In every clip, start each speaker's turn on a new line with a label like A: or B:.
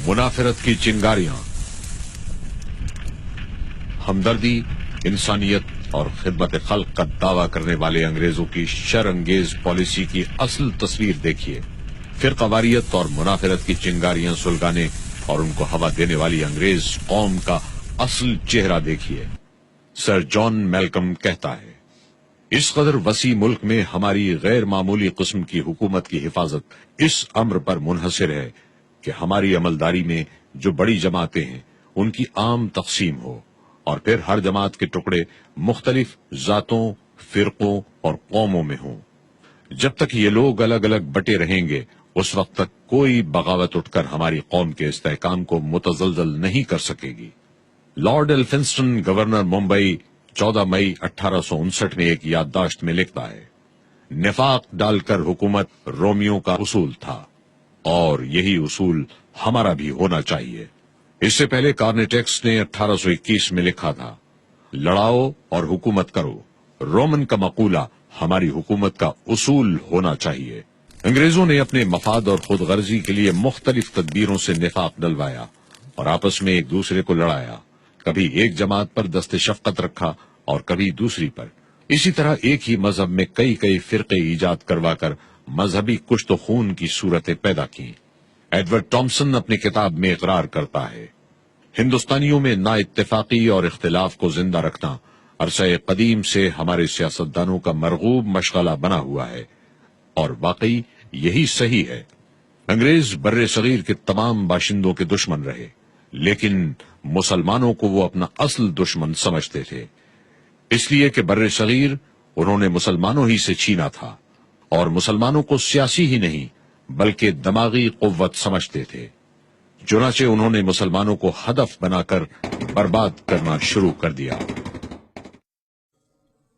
A: मुनाफिरत की चिंगारियां, हमदर्दी, इंसानियत और खिदमत खल्क का दावा करने वाले अंग्रेजों की शरअंगेज पॉलिसी की असल तस्वीर देखिए। फिरकावारियत और मुनाफिरत की चिंगारियां सुलगाने और उनको हवा देने वाली अंग्रेज कौम का असल चेहरा देखिए। सर जॉन मैल्कम कहता है, इस कदर वसी मुल्क में हमारी गैर मामूली किस्म की हुकूमत की हिफाजत इस अम्र पर मुनहसिर है कि हमारी अमलदारी में जो बड़ी जमातें हैं उनकी आम तकसीम हो और फिर हर जमात के टुकड़े मुख्तलिफ जातों, फिरकों और कौमों में हों। जब तक ये लोग अलग अलग बटे रहेंगे उस वक्त तक कोई बगावत उठकर हमारी कौम के इस्तेहकाम को मुतजलजल नहीं कर सकेगी। लॉर्ड एल्फिंस्टन, गवर्नर मुंबई, 14 मई 1859 में एक याददाश्त में लिखता है, निफाक डालकर हुकूमत रोमियो का उसूल था और यही उसूल हमारा भी होना चाहिए। इससे पहले कार्नेटेक्स ने 1821 में लिखा था, लड़ाओ और हुकूमत करो, रोमन का मकूला हमारी हुकूमत का उसूल होना चाहिए। अंग्रेजों ने अपने मफाद और खुदगर्जी के लिए मुख्तलिफ तदबीरों से निफाक डलवाया और आपस में एक दूसरे को लड़ाया। कभी एक जमात पर दस्ते शफकत रखा और कभी दूसरी पर। इसी तरह एक ही मजहब में कई कई फिरके ईजाद करवाकर मजहबी कुश्त खून की सूरतें पैदा की। एडवर्ड टॉमसन अपनी किताब में इकरार करता है, हिंदुस्तानियों में ना इत्तेफाकी और इख्तिलाफ को जिंदा रखना अरसे कदीम से हमारे सियासतदानों का मरगूब मशगला बना हुआ है और वाकई यही सही है। अंग्रेज बर्रे सगीर के तमाम बाशिंदों के दुश्मन रहे, लेकिन मुसलमानों को वो अपना असल दुश्मन समझते थे, इसलिए कि बर्रे सगीर उन्होंने मुसलमानों ही से छीना था और मुसलमानों को सियासी ही नहीं बल्कि दिमागी कुव्वत समझते थे। चुनाचे उन्होंने मुसलमानों को हदफ बनाकर बर्बाद करना शुरू कर दिया।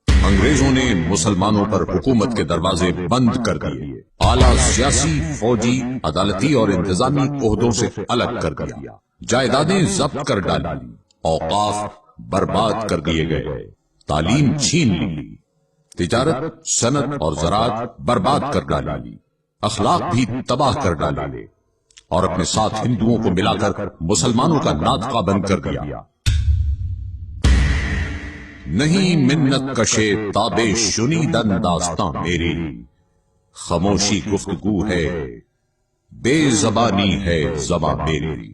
A: अंग्रेजों ने मुसलमानों पर हुकूमत के दरवाजे बंद कर दिए, आला सियासी, फौजी, अदालती और इंतजामी ओहदों से अलग कर दिया, जायदादें जब्त कर डाली, औकाफ बर्बाद कर दिए गए, तालीम छीन ली, तिजारत, सनत और ज़राअत बर्बाद कर डाली, अखलाक भी तबाह कर डाले और अपने साथ हिंदुओं को मिलाकर मुसलमानों का नातका बंद कर दिया। नहीं मिन्नत कशे ताबे शुनीदन दास्तां मेरी, खामोशी गुफ्तगू है, बेजबानी है ज़बां मेरी।